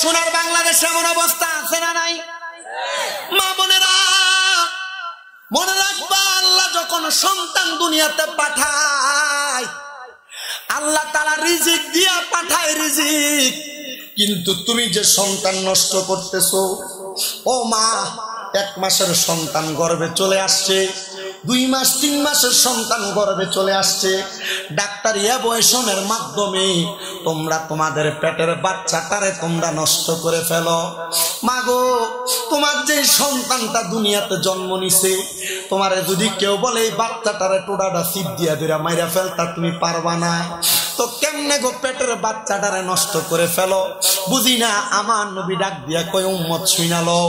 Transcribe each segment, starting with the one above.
সোনার বাংলাদেশে এমন অবস্থা আছে না নাই? মা বোনেরা মনে রাখবা, আল্লাহ যখন সন্তান দুনিয়াতে পাঠায়, আল্লাহ তাআলা রিজিক দিয়া পাঠায় রিজিক। কিন্তু তুমি যে সন্তান নষ্ট করতেছো, ও মা, 1 মাসের সন্তান গর্ভে চলে আসছে, 2 মাস 3 মাসের সন্তান গর্ভে চলে আসছে, ডাক্তার অ্যাবর্শনের মাধ্যমে তোমরা তোমাদের পেটের বাচ্চাটারে তোমরা নষ্ট করে ফেলো। মাগো, তোমার যে সন্তানটা দুনিয়াতে জন্ম নিছে, তোমারে যদি কেউ বলে এই বাচ্চাটারে টোড়াটা সিপ দিয়া দিরা মাইরা ফেলতা, তুমি পারবা না, তো কেমনে গো পেটের বাচ্চাটারে নষ্ট করে ফেলো? বুঝি না। আমার নবী ডাক দিয়া কই, উম্মত শুইনা লও,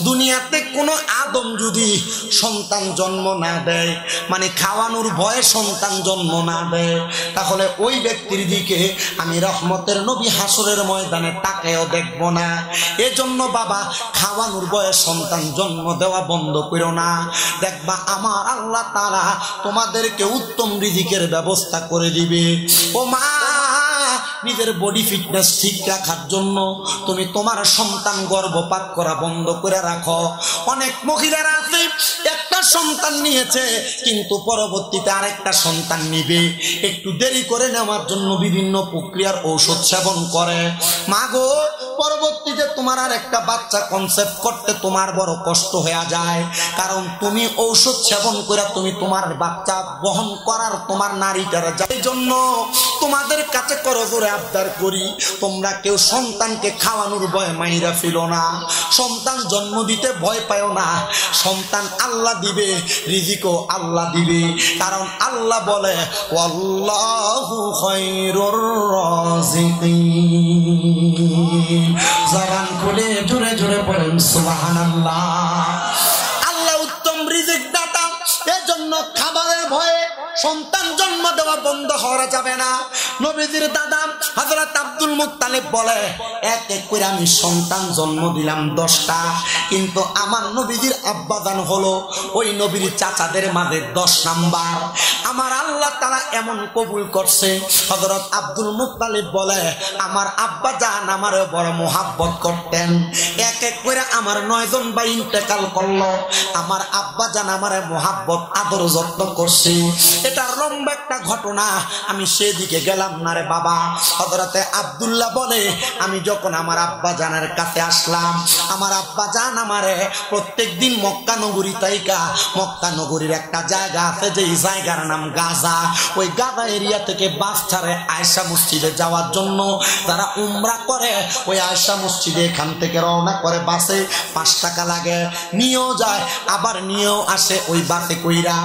দুনিয়াতে কোনো আদম যদি সন্তান জন্ম না দেয়, মানে খাওয়ানোর ভয়ে সন্তান জন্ম না দেয়, তাহলে ওই ব্যক্তির দিকে আমি রহমতের নবী হাসরের ময়দানে তাকায়ও দেখব না। এজন্য বাবা, খাওয়ানোর ভয়ে সন্তান জন্ম দেওয়া বন্ধ করো না। দেখবা আমার আল্লাহ তাআলা তোমাদেরকে উত্তম রিজিকের ব্যবস্থা করে দিবে। ও মা, নিজের বডি ফিটনেস ঠিক রাখার জন্য তুমি তোমার সন্তান গর্ভপাত করা বন্ধ করে রাখো। অনেক মহিলারা আছে, একটা সন্তান নিয়েছে কিন্তু পরবর্তীতে আরেকটা সন্তান নিবে, একটু দেরি করে নেওয়ার জন্য বিভিন্ন প্রক্রিয়ার ঔষধ সেবন করে। মাগো, পরবর্তীতে তোমার আর একটা বাচ্চা কনসেপ্ট করতে তোমার বড় কষ্ট হয়ে যায়, কারণ তুমি ঔষধ সেবন করে তুমি তোমার বাচ্চা বহন করার তোমার নারীটার যায়। এই জন্য তোমাদের কাছে করো জোরে আবদার করি, তোমরা কেউ সন্তানকে খাওয়ানোর ভয় মাইরা ফেলো না, সন্তান জন্ম দিতে ভয় পাও না। সন্তান আল্লাহ দিবে, রিজিকও আল্লাহ দিবে, কারণ আল্লাহ বলে ওয়াল্লাহু খায়রুর রাযিকিন। জবান খুলে জোরে জোরে পড়েন সুবহানাল্লাহ। আল্লাহ উত্তম রিজিক দাতা, এজন্য খাবারের ভয়ে সন্তান জন্ম দেওয়া বন্ধ হওয়া যাবে না। নবীজির দাদা হযরত আব্দুল মুত্তালিব বলে, এক এক করে আমি সন্তান জন্ম দিলাম 10টা, কিন্তু আমার নবীজির আব্বাজান হলো ওই নবীর চাচাদের মাঝে 10 নাম্বার। আমার আল্লাহ তাআলা এমন কবুল করছে। হযরত আব্দুল মুত্তালিব বলে, আমার আব্বাজান আমারে বড় মোহাব্বত করতেন, এক এক করে আমার 9 জন ভাই ইন্তেকাল করলো, আমার আব্বাজান আমারে মোহাব্বত আদর যত্ন করছে। এটা লম্বা একটা ঘটনা, আমি সেদিকে গেলাম না রে বাবা। হযরতে আব্দুল্লাহ বলে, আমি যখন আমার আব্বাজানের কাছে আসলাম, আমার আব্বাজান আমারে প্রত্যেকদিন মক্কা নগরী তাইকা, মক্কা নগরীর একটা জায়গা আছে যে জায়গার নাম গাজা, ওই গাজা এরিয়া থেকে বাস ছাড়ে আয়েশা মসজিদে যাওয়ার জন্য। যারা উমরা করে ওই আয়েশা মসজিদে এখান থেকে রওনা করে বাসে 5 টাকা লাগে, নিয়েও যায় আবার নিয়েও আসে ওই বাসে কইরা।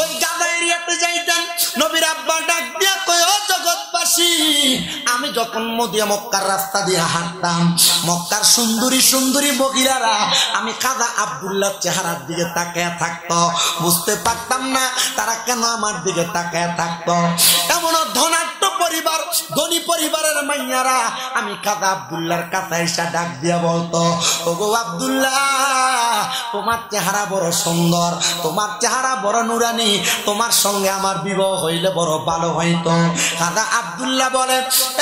ওই গাজা এরিয়াতে যাইতেন, নবীর আব্বা ডাক দিয়া কয়, ও জগৎবাসী, আমি যখন মদিনা মক্কার রাস্তা দিয়ে হাঁটতাম, মক্কার সুন্দরী সুন্দরী মহিলারা আমি খাজা আব্দুল্লাহ চেহারার দিকে তাকায় থাকতো, বুঝতে পারতাম না তারা কেন আমার দিকে তাকায় থাকতো। এমন ধনাঢ্য পরিবার, ধনী পরিবারের মাইয়ারা আমি খাজা আব্দুল্লাহর কাছে এসে ডাক দিয়া বলতো, ওগো আব্দুল্লাহ, তোমার চেহারা বড় সুন্দর, তোমার চেহারা বড় নুরানি, তোমার সঙ্গে আমার বিবাহ হইলে বড় ভালো হইতো। খাজা আব্দুল্লাহ বলে,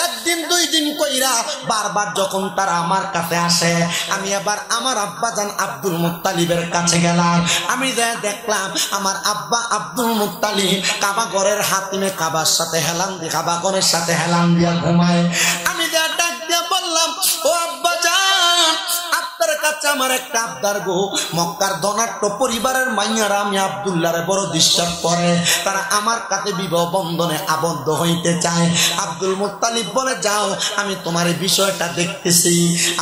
একদিন 2 দিন কইরা বারবার যখন তারা আমার কাছে আসে, আমি আবার আমার আব্বাজান আব্দুল মুত্তালিবের কাছে গেলাম। আমি যা দেখলাম আমার আব্বা আব্দুল মুত্তালিব কাবা ঘরের হাতিমে কাবার সাথে হেলান দিয়ে, কাবা ঘরের সাথে হেলান দিয়া ঘুমায়। আমি যা ডাক দিয়া বললাম, ও আব্বাজান, আপনার কাছে আমার একটা আবদার গো, মক্কার ধনাঢ্য পরিবারের মাইয়ারা আমি আব্দুল্লাহরে বড় ডিস্টার্ব করে, তারা আমার কাছে বিবাহ বন্ধনে আবদ্ধ হইতে চায়। আব্দুল মুত্তালিব বলে, যাও, আমি তোমার এই বিষয়টা দেখতেছি।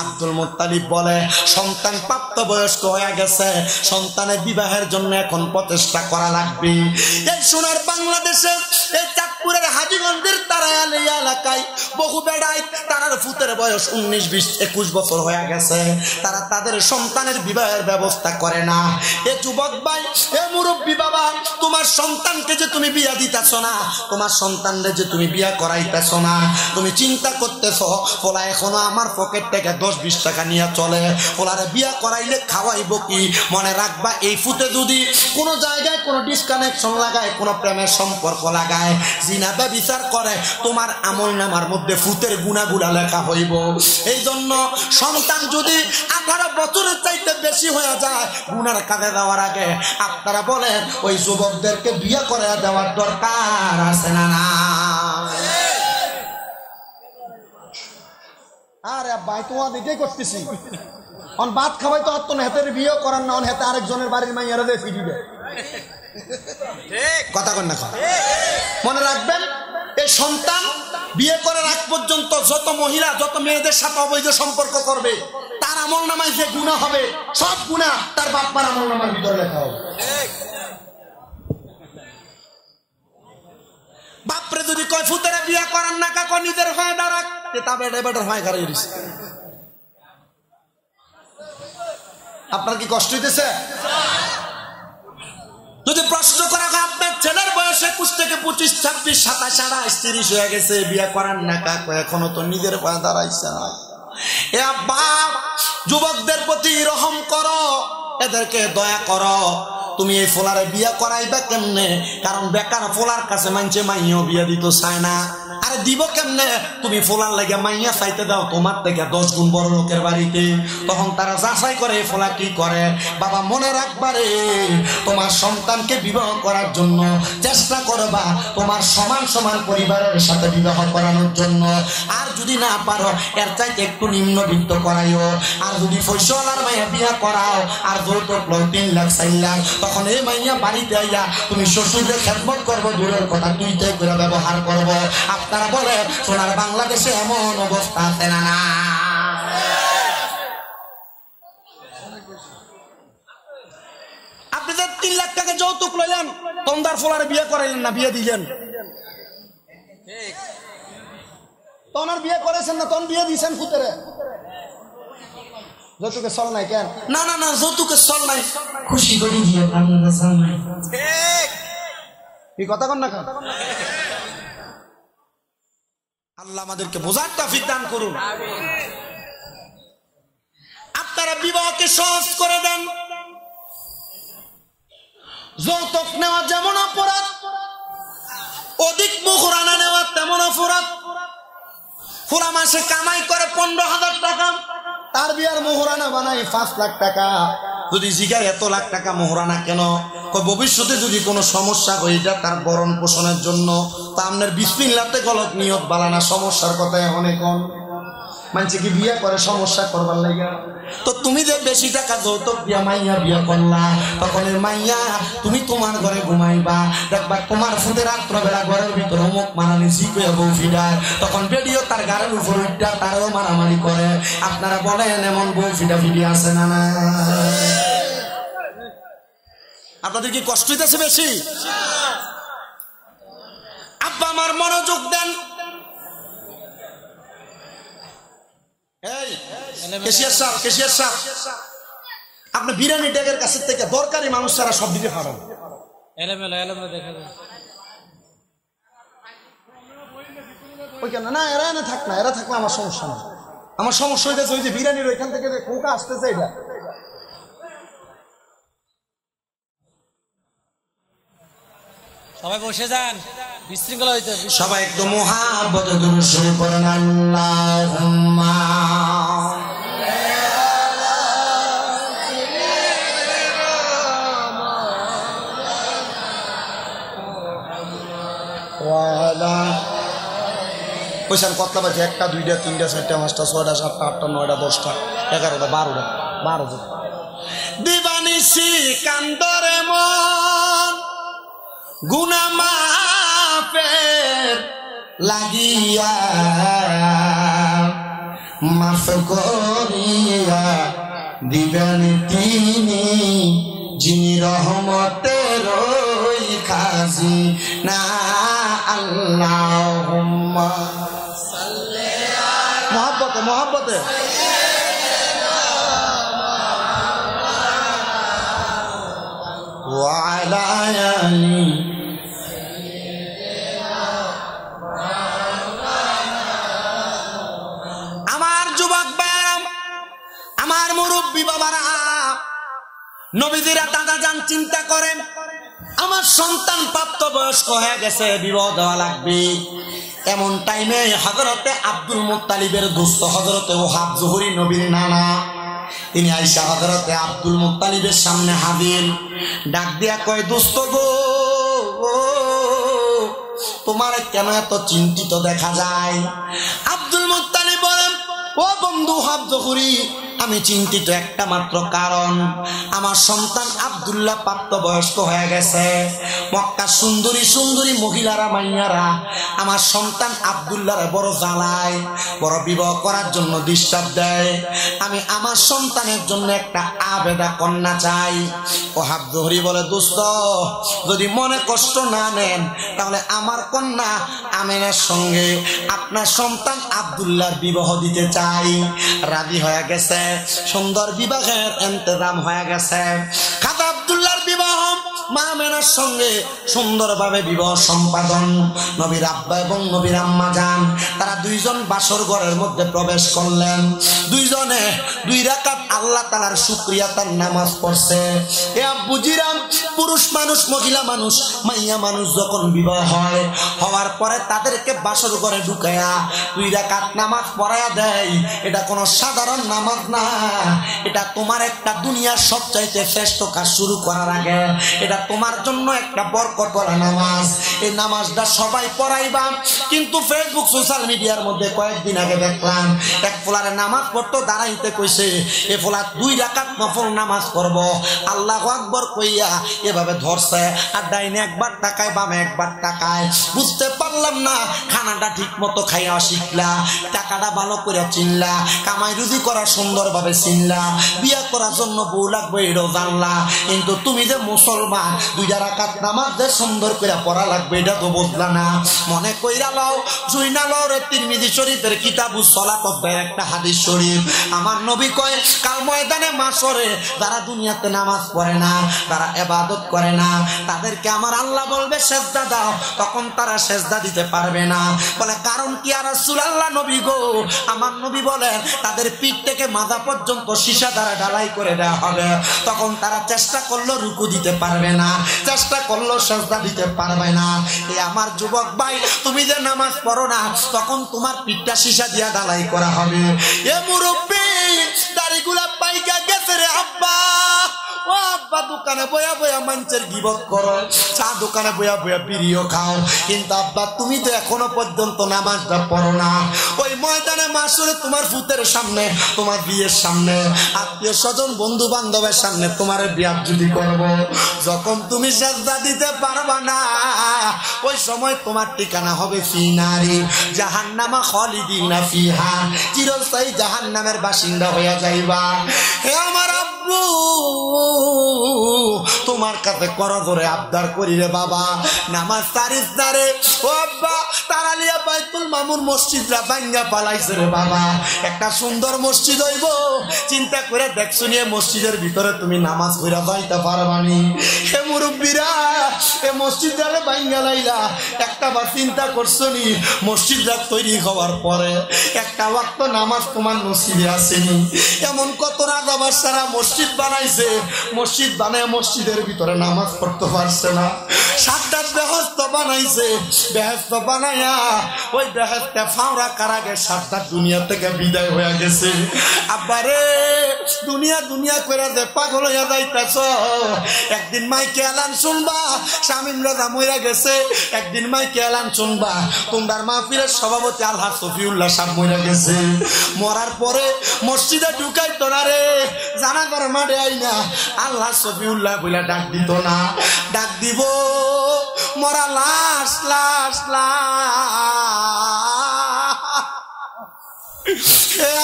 আব্দুল মুত্তালিব বলে, সন্তান প্রাপ্তবয়স্ক হয়ে গেছে, সন্তানের বিবাহের জন্য এখন প্রচেষ্টা করা লাগবে। এই সোনার বাংলাদেশে এই চাঁদপুরের হাজীগঞ্জের তারায়ালি এলাকায় বহু বেড়ায়, তারার ফুতের বয়স 19, 20, 21 বছর হয়ে গেছে, তারা তাদের সন্তানের বিবাহের ব্যবস্থা করে না। এ যুবক ভাই, এ মুরব্বী বাবা, তোমার সন্তানকে যে তুমি বিয়া দিতেছ না, তোমার সন্তানরে যে তুমি বিয়া করাইতেছ না, তুমি চিন্তা করতেছ ওলা এখনো আমার পকেট থেকে 10-20 টাকা নিয়ে চলে, ওলারে বিয়া করাইলে খাওয়াইব কি? মনে রাখবা, এই ফুতে যদি কোনো জায়গায় কোনো ডিসকানেকশন লাগায়, কোনো প্রেমের সম্পর্ক লাগায়, জিনা জিনা ব্যভিচার করে, তোমার আমলনামার মধ্যে ফুতের গুনাহগুলা লেখা হইব। এই জন্য সন্তান যদি 18 বছরের চাইতে বেশি হয়ে যায় গুনার কাজে দেওয়ার আগে আপনারা বলেন ওই যুবকদেরকে বিয়ে করে দেওয়ার দরকার আছে না না? আরে ভাই তোমার দিকেই করতেছি, অন ভাত খাওয়াই তো অত হেতের বিয়ে করার না, অন হেতে আরেকজনের বাড়ির মাইয়ারা দিয়ে ফিরিবে। কথা কন না, মনে রাখবেন এই সন্তান বিয়ে করার আগ পর্যন্ত যত মহিলা যত মেয়েদের সাথে অবৈধ সম্পর্ক করবে তার আমলনামায় যে গুনাহ হবে সব গুনাহ তার বাপ-মার আমলনামার ভিতরে লেখা হবে। বাপরে যদি কয় ফুতেরা বিয়ে করার না কাকো নিজের হয়ে দাঁড়াক, তবে বেটার হয় গাড়ি। আপনার কি কষ্ট হইতেছে? যদি প্রশ্ন করা হয় আপনার ছেলের বয়স 21 থেকে 25, 26, 27, 28, 30 হয়ে গেছে, বিয়ে করার না কাকো এখনো তো নিজের পায়ে দাঁড়াইছে না, এ বাপ যুবকদের প্রতি রহম করো, এদেরকে দয়া করো। তুমি এই ফোলারে বিয়ে করাইবা কেমনে? কারণ বেকার ফোলার কাছে মানছে মাইয়াও বিয়ে দিত চায় না। আরে দিব কেমনে? তুমি ফোলার লাগে মাইয়া চাইতে দাও তোমার থেকে 10 গুণ বড় লোকের বাড়িতে, তখন তারা যাচাই করে ফোলা কি করে। বাবা মনে রাখবারে তোমার সন্তানকে বিবাহ করার জন্য চেষ্টা করবা তোমার সমান সমান পরিবারের সাথে বিবাহ করানোর জন্য। আর যদি না পারো এর চাইতে একটু নিম্নবিত্ত করাইও। আর যদি পয়সাওয়ালার মাইয়া বিয়ে করাও আর যৌতুক 3 লাখ 4 লাখ, তখন এই মাইয়া বাড়িতে আইয়া তুমি শ্বশুরের খেদমত করবো, দূরের কথা দুইটাই করে ব্যবহার করবো। আপনারা বলে সোনার বাংলাদেশে এমন অবস্থা আছে না না? আপনি যে 3 লাখ টাকা যৌতুক লইলেন, তন্দার ফোলার বিয়ে করাইলেন না, বিয়ে দিলেন। তনার বিয়ে করেছেন না, তখন বিয়ে দিয়েছেন ফুতেরে। যৌতুকের চল নাই কেন? না না না, যৌতুকের চল নাই, খুশি করে দিয়ে আপনাদের চল নাই। ঠিক এই কথা কন না। আল্লাহ আমাদেরকে বোঝার তৌফিক দান করুন। আপনারা বিবাহকে সহজ করে দেন। যৌতুক নেওয়া যেমন অপরাধ, অধিক মুখরানা নেওয়া তেমন অপরাধ। পুরা মাসে কামাই করে 15,000 টাকা, তার বিয়ার মোহরানা বানাই 5 লাখ টাকা। যদি জিগায় এত লাখ টাকা মোহরানা কেন? ভবিষ্যতে যদি কোনো সমস্যা হয় এটা তার ভরণ পোষণের জন্য, তা আপনার বিসমিল্লাহতে গলত নিয়ত বালানা, সমস্যার কথা অনেক মানছে কি বিয়ে করে সমস্যা করবার লাগা। তো তুমি যে বেশি টাকা যৌতুক দিয়া মাইয়া বিয়ে করলা, তখন মাইয়া তুমি তোমার ঘরে ঘুমাইবা, দেখবা তোমার ফুটে রাত্রবেলা ঘরের ভিতরে মুখ মারানি শিখে বউ ফিডায়, তখন বেডিও তার গাড়ির উপর উঠা তারও মারামারি করে। আপনারা বলেন এমন বউ ফিডা ফিডি আছে না না? আপনাদের কি কষ্ট হইতেছে বেশি? আব্বা আমার মনোযোগ দেন। আপনি বিরিয়ানি ডেকের কাছের থেকে দরকারি মানুষ ছাড়া সব দিকে খাবেন। না এরা না থাক না, এরা থাকলে আমার সমস্যা না। আমার সমস্যা হইতেছে ওই যে বিরিয়ানির ওইখান থেকে যে কোকা আসতেছে, এটা সবাই বসে যান, বিশৃঙ্খলা হইতে। সবাই একটু মুহাব্বতে দুরূদ শরীফ পড়েন। আল্লাহুম্মা পয়সার কতলা বাজে? 1টা 2টা 3টা 4টা 5টা 6টা 7টা 8টা 9টা 10টা 11টা 12টা দিবানিসি কান্দরে মন গুনাহ মাফের লাগিয়া, মাফ করিয়া দিবেন তিনি যিনি রহমতের ওই খাজিনা। আল্লাহুম্মা সাল্লি আলা মুহাব্বতে মুহাব্বতে ওয়া আলা আলি আমার যুবক ভাইরা, আমার মুরব্বী বাবারা, নবীজিরা দাদা যান চিন্তা করেন আমার সন্তান প্রাপ্তবয়স্ক হয়ে গেছে, বিবাহ দেওয়া লাগবে। এমন টাইমে হযরতে আব্দুল মুত্তালিবের দোস্ত হযরতে ওহাব জোহরি নবীর নানা, তিনি আয়েশা হযরতে আব্দুল মুত্তালিবের সামনে হাজির। ডাক দিয়া কয়, দোস্ত গো, তোমার কেন এত চিন্তিত দেখা যায়? আব্দুল মুত্তালিব বলেন, ও বন্ধু ওহাব জোহরি, আমি চিন্তিত একটা মাত্র কারণ, আমার সন্তান আব্দুল্লাহ প্রাপ্তবয়স্ক হয়ে গেছে। মক্কা সুন্দরী সুন্দরী মহিলারা মাইয়ারা আমার সন্তান আব্দুল্লাহরে বড় জ্বালায়, বড় বিবাহ করার জন্য ডিস্টার্ব দেয়। আমি আমার সন্তানের জন্য একটা আবেদা কন্যা চাই। ওহাব জোহরি বলে, দোস্ত, যদি মনে কষ্ট না নেন তাহলে আমার কন্যা আমেনার সঙ্গে আপনার সন্তান আব্দুল্লাহর বিবাহ দিতে চাই। রাজি হয়ে গেছে, সুন্দর বিবাহের ইন্তজাম হয়ে গেছে। খাজা আব্দুল্লাহর বিবাহ মা আমেনার সঙ্গে সুন্দরভাবে বিবাহ সম্পাদন। নবীর আব্বা এবং নবীর আম্মা যান, তারা দুইজন বাসর ঘরের মধ্যে প্রবেশ করলেন। দুইজনে 2 রাকাত আল্লাহ তাআলার শুকরিয়া তার নামাজ পড়ছে। এ আব্বুজিরাম, পুরুষ মানুষ, মহিলা মানুষ, মাইয়া মানুষ যখন বিবাহ হয়, হওয়ার পরে তাদেরকে বাসর ঘরে ঢুকায়া 2 রাকাত নামাজ পড়ায়া দেয়। এটা কোনো সাধারণ নামাজ না, এটা তোমার একটা দুনিয়ার সবচাইতে শ্রেষ্ঠ কাজ শুরু করার আগে এটা তোমার জন্য একটা বরকতওয়ালা নামাজ। এই নামাজটা সবাই পড়াইবা। কিন্তু ফেসবুক সোশ্যাল মিডিয়ার মধ্যে কয়েকদিন আগে দেখলাম এক ফোলারে নামাজ পড়তো, দাঁড়াইতে কইছে, এ ফোলা 2 রাকাত নফল নামাজ করব, আল্লাহু আকবার কইয়া এভাবে ধরছে, আর ডাইনে একবার তাকায়, বামে একবার তাকায়। বুঝতে পারলাম না, খানাটা ঠিক মতো খাইয়া শিখলা, টাকাটা ভালো করে চিনলা, কামাই রুজি করা সুন্দরভাবে চিনলা, বিয়া করার জন্য বউ লাগবে এটাও জানলা, কিন্তু তুমি যে মুসলমান 2 রাকাত নামাজ যে সুন্দর করে পড়া লাগবে এটা তো বুঝলা না। মনে কইরা লও, জুইনা লও রে তিরমিজি শরীফের কিতাবুস সালাতের একটা হাদিস শরীফ। আমার নবী কয়, কাল ময়দানে মাশরে যারা দুনিয়াতে নামাজ পড়ে না, যারা ইবাদত করে না, তাদেরকে আমার আল্লাহ বলবে সেজদা দাও, তখন তারা সেজদা দিতে পারবে না। বলে কারণ কি আর রাসূলুল্লাহ নবী গো? আমার নবী বলেন, তাদের পিঠ থেকে মাথা পর্যন্ত সীসা দ্বারা ঢালাই করে দেওয়া হবে, তখন তারা চেষ্টা করলো রুকু দিতে পারবে না, চেষ্টা করলো সেজদা দিতে পারবে না। এ আমার যুবক ভাই, তুমি যে নামাজ পড়ো না, তখন তোমার পিঠটা সীসা দিয়া ঢালাই করা হবে। এ মুরব্বি, দাড়িগুলা পাইকা গেছে রে আব্বা। ও আব্বা, দোকানে বয়া বয়া মানুষের গিবত করো, চা দোকানে বয়া বয়া বিড়িও খাও, কিন্তু আব্বা তুমি তো এখনো পর্যন্ত নামাজটা পড়ো না। ওই ময়দানে মাসুরে তোমার ভূতের সামনে, তোমার বিয়ের সামনে, আত্মীয় স্বজন বন্ধু বান্ধবের সামনে তোমার বিয়ার যদি করবো, যখন তুমি সেজদা দিতে পারবা না, ওই সময় তোমার ঠিকানা হবে ফিনারি জাহান্নামা খালিদিনা ফিহা, চিরস্থায়ী জাহান্নামের বাসিন্দা হইয়া যাইবা। হে আমার আব্বু, তোমার কাছে করজোরে আবদার করি রে বাবা, নামাজ তারিস না রে। ও আব্বা, তারালিয়া বাইতুল মামুর মসজিদরা ভাঙ্গা পালাইছে রে বাবা, একটা সুন্দর মসজিদ হইব, চিন্তা করে দেখছো নিয়ে মসজিদের ভিতরে তুমি নামাজ পড়া যাইতে পারবানি? হে মুরব্বীরা, এ মসজিদরা ভাঙ্গা লাইলা, একটা বার চিন্তা করছো নি মসজিদরা তৈরি হওয়ার পরে একটা ওয়াক্ত নামাজ তোমার নসিবে আসেনি? এমন কত রাজা বাদশারা মসজিদ বানাইছে, মসজিদ বানায় মসজিদের ভিতরে নামাজ পড়তে পারছে না। 7টা বেহেশত বানাইছে, বেহেশত বানায়া ওই বেহেশতে ফাওরা কারাগে 7টা দুনিয়া থেকে বিদায় হয়ে গেছে। আব্বারে, দুনিয়া দুনিয়া করে যে পাগল হইয়া যাইতাছ, একদিন মাইকে এলান শুনবা শামীম রাজা মইরা গেছে, একদিন মাইকে এলান শুনবা তোমরার মাহফিলের সভাপতি আলহাজ শফিউল্লাহ সাহেব মইরা গেছে। মরার পরে মসজিদে ঢুকাইতো না রে, জানাজার মাঠে আইনা আল্লাহ শফিউল্লাহ বলে ডাক দিত না, ডাক দিব মরা লাশ লাশ লাশ।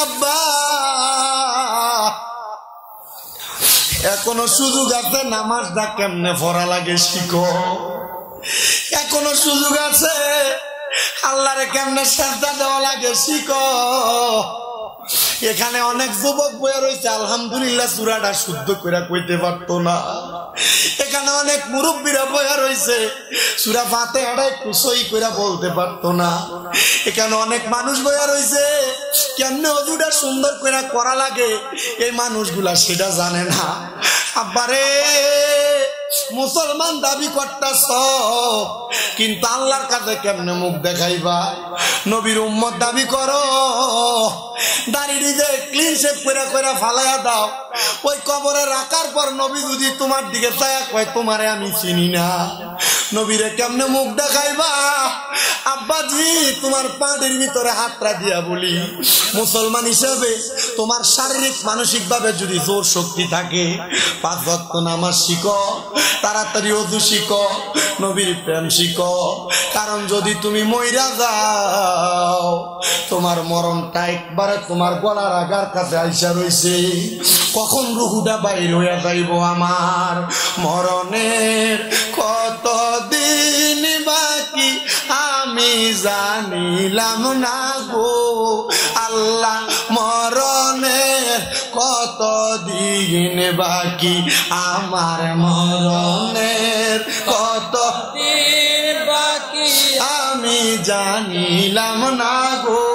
আব্বা, এখনো সুযোগ আছে নামাজটা কেমনে পড়া লাগে শিখো, এখনো সুযোগ আছে আল্লাহরে কেমনে সেজদা দেওয়া লাগে শিখো। এখানে অনেক যুবক বইয়া রয়েছে, আলহামদুলিল্লাহ সূরাটা শুদ্ধ করে কইতে পারতো না। এখানে অনেক মুরব্বীরা বইয়া রয়েছে, সূরা ফাতিহাটা একটু সই করে বলতে পারতো না। এখানে অনেক মানুষ বইয়া রয়েছে, কেমনে ওযুটা সুন্দর করে করা লাগে এই মানুষগুলা সেটা জানে না। আব্বারে, মুসলমান দাবি করতেছ, কিন্তু আল্লাহর কাছে কেমনে মুখ দেখাইবা? নবীর উম্মত দাবি করো, দাড়ি যে ক্লিন শেভ করে করে ফালাইয়া দাও, ওই কবরে রাখার পর নবী যদি তোমার দিকে চায়া কয় তোমারে আমি চিনি না, নবীরে কেমনে মুখ দেখাইবা? আব্বাজি তোমার পাটির ভিতরে হাতটা দিয়া বলি, মুসলমান হিসেবে তোমার শারীরিক মানসিক ভাবে যদি জোর শক্তি থাকে, 5 ওয়াক্ত নামাজ শিখো, তাড়াতাড়ি ওযু শিখো, নবীর প্রেম শিখো। কারণ যদি তুমি মইরা যাও, তোমার মরণটা একবারে তোমার গলার আগার কাছে আইসা রইছে। কখন রুহুটা বাইর হইয়া যাইব আমার? মরণের কত দিন বাকি আমি জানিলাম না গো আল্লাহ, মরণের কত দিন বাকি আমার, মরণের কত দিন বাকি আমি জানিলাম না গো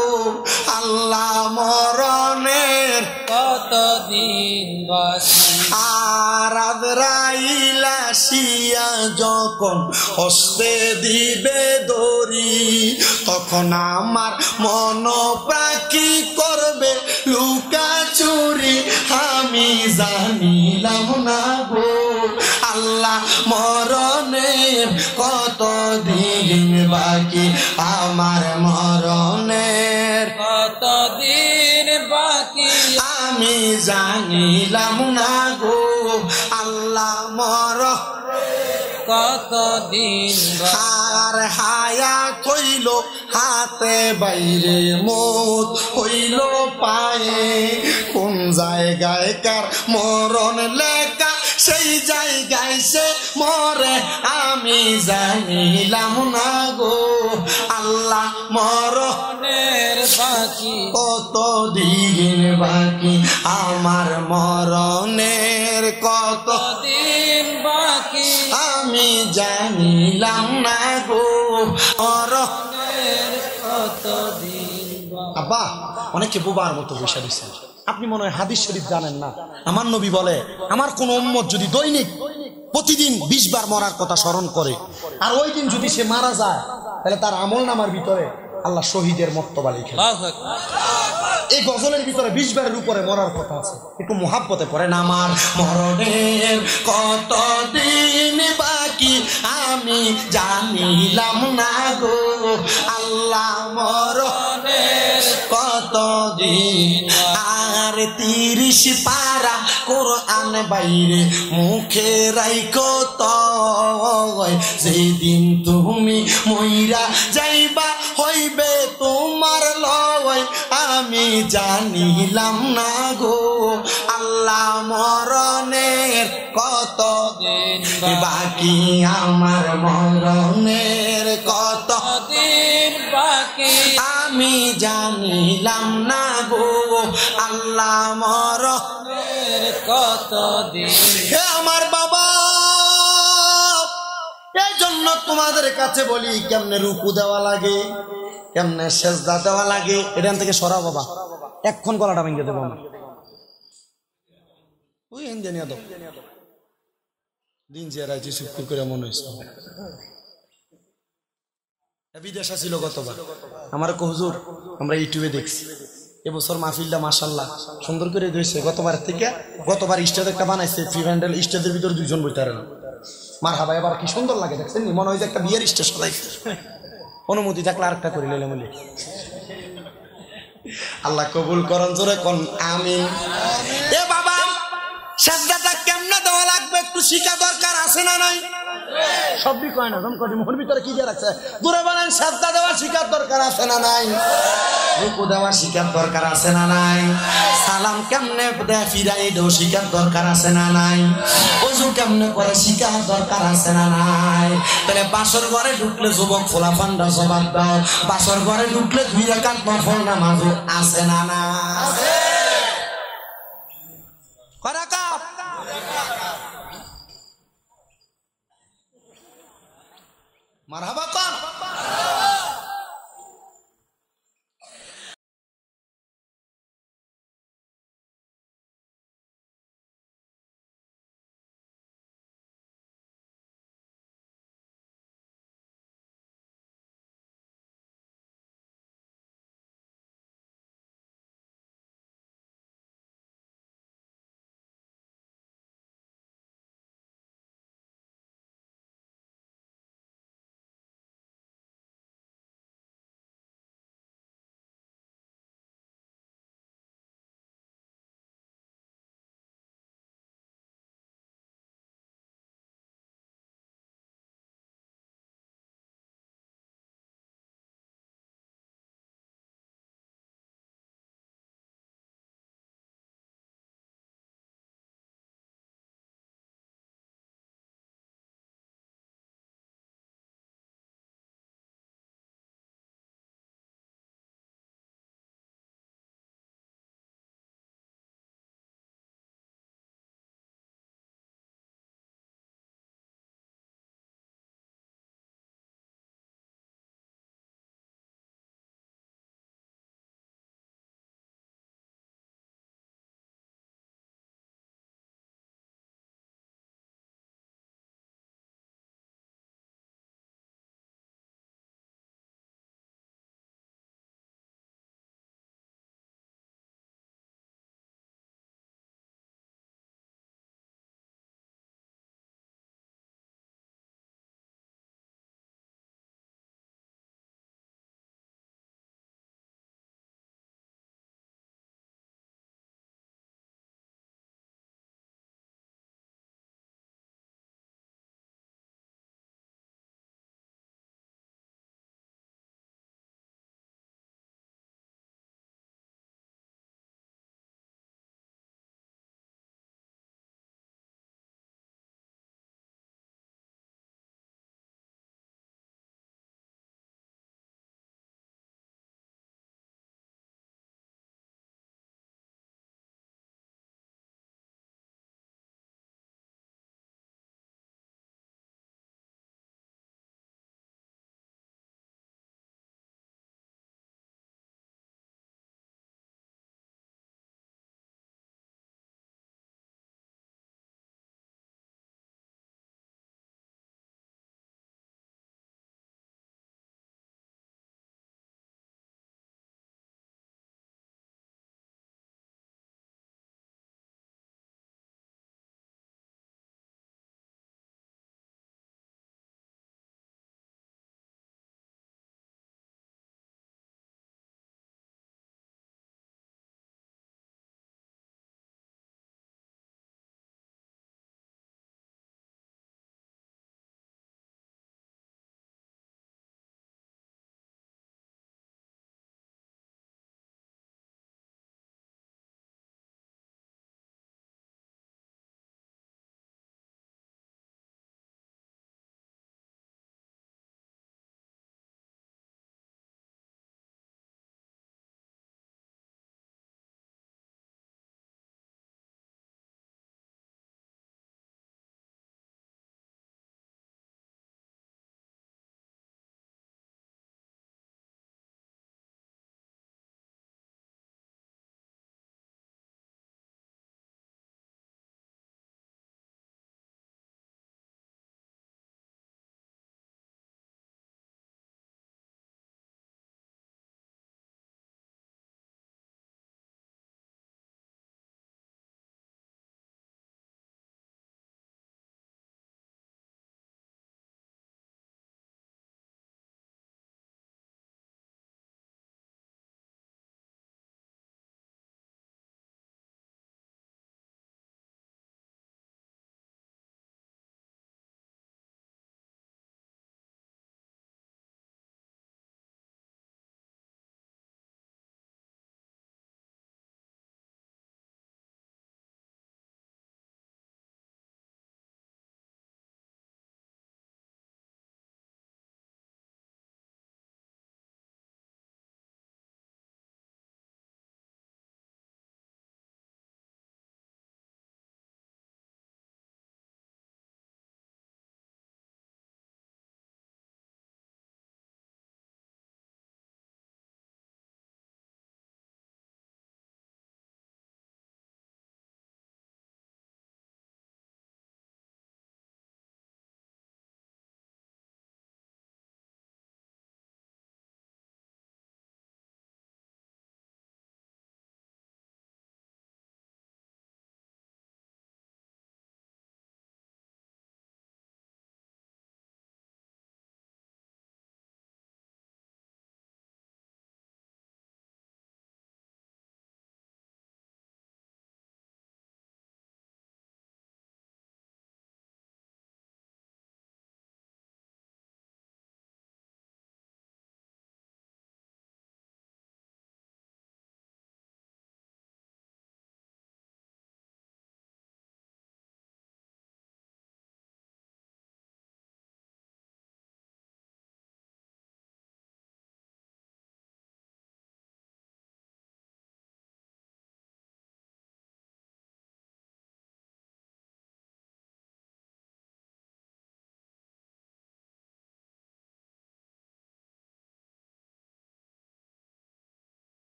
আল্লাহ, মরণের কত দিন বাকি। আর আজরাইল আসিয়া যখন হস্তে দিবে দড়ি, তখন আমার মন পাখি করবে লুকা চুরি, আমি জানিলাম না গো আল্লাহ, মরণের কত দিন বাকি আমার, মরণের কত দিন বাকি আমি জানিলাম না গো আল্লাহ, কত দিন বাকি। আর হায়াত হইল হাতে বাইরে, মত হইল পায়ে, কোন জায়গায় কার মরণ লেখা সেই জায়গায় সে মরে, আমি জানিলাম না গো আল্লাহ, মরণের বাকি কত দিন বাকি আমার, মরণের কত দিন বাকি আমি জানিলাম না গো মরণের কত দিন বাকি। আব্বা অনেকে বোবার মতো বসে দিচ্ছেন, আপনি মনে হয় হাদিস শরীফ জানেন না। আমার নবী বলে, আমার কোন উম্মত যদি দৈনিক প্রতিদিন 20 বার মরার কথা স্মরণ করে, আর ওই দিন যদি সে মারা যায়, তাহলে তার আমল নামার ভিতরে আল্লাহ শহীদের মর্তবা লিখে। আল্লাহু আকবার। এই গজলের ভিতরে 20 বারের উপরে মরার কথা আছে, একটু মুহাব্বতে পড়েন। আমার মরণের কত দিন বাকি আমি জানিলাম না গো আল্লাহ, মরণের কত দিন, আর 30 পারা কোরআন বাইরে মুখে রাইখো তো, যেদিন তুমি মইরা যাইবা হইবে তোমার লয়, আমি জানিলাম না গো আল্লাহ, মরণের কত দিন বাকি আমার, মরণের কত দিন বাকি আমি জানিলাম না গো আল্লাহ, মরণের কত দিন। হে আমার বাবা, এই জন্য তোমাদের কাছে বলি, কেমনে রুকু দেওয়া লাগে, কেমনে সেজদা দেওয়া লাগে, এখান থেকে সরা বাবা, এক্ষণ গলাটা ভেঙে দেবো আমার। ওই ইঞ্জিনিয়ার দাও দিন যে রাইছি চুপ করে মনে হয়েছে। বিদেশ ছিল গতবার, আমার হুজুর আমরা ইউটিউবে দেখছি, এবছর মাহফিলটা মাশাআল্লাহ সুন্দর করে দিয়েছে। গতবার স্টেজ একটা বানাইছে, ফ্রি প্যান্ডেল, স্টেজের ভিতরে 2 জন বইতে পারে না। মার হাবা এবার কি সুন্দর লাগে দেখছেন, মনে হয় যে একটা বিয়ের স্টেজ সদাইছে। অনুমতি থাকলে আরেকটা করে নিলাম বলে। আল্লাহ কবুল করন, জোরে কোন আমিন। এ বাবা, সাজদাটা কেমনে দেওয়া লাগবে একটু শিখা দরকার আছে না নাই? সবই কয় না, মোহর ভিতরে কি দিয়ে রাখছে, দূরে বলেন, সাজদা দেওয়া শিখার দরকার আছে না নাই? রুকু দেওয়া শিখার দরকার আছে না নাই? সালাম কেমনে দেয় ফিরাই দেও শিখার দরকার আছে না নাই? ওযু কেমনে করে শিখার দরকার আছে না নাই? তাহলে বাসর ঘরে ঢুকলে যুবক ফোলাফান্ডা জবাব দাও, বাসর ঘরে ঢুকলে 2 রাকাত নফল নামাজ আছে না না? কয় রাকাত? মারহাবা।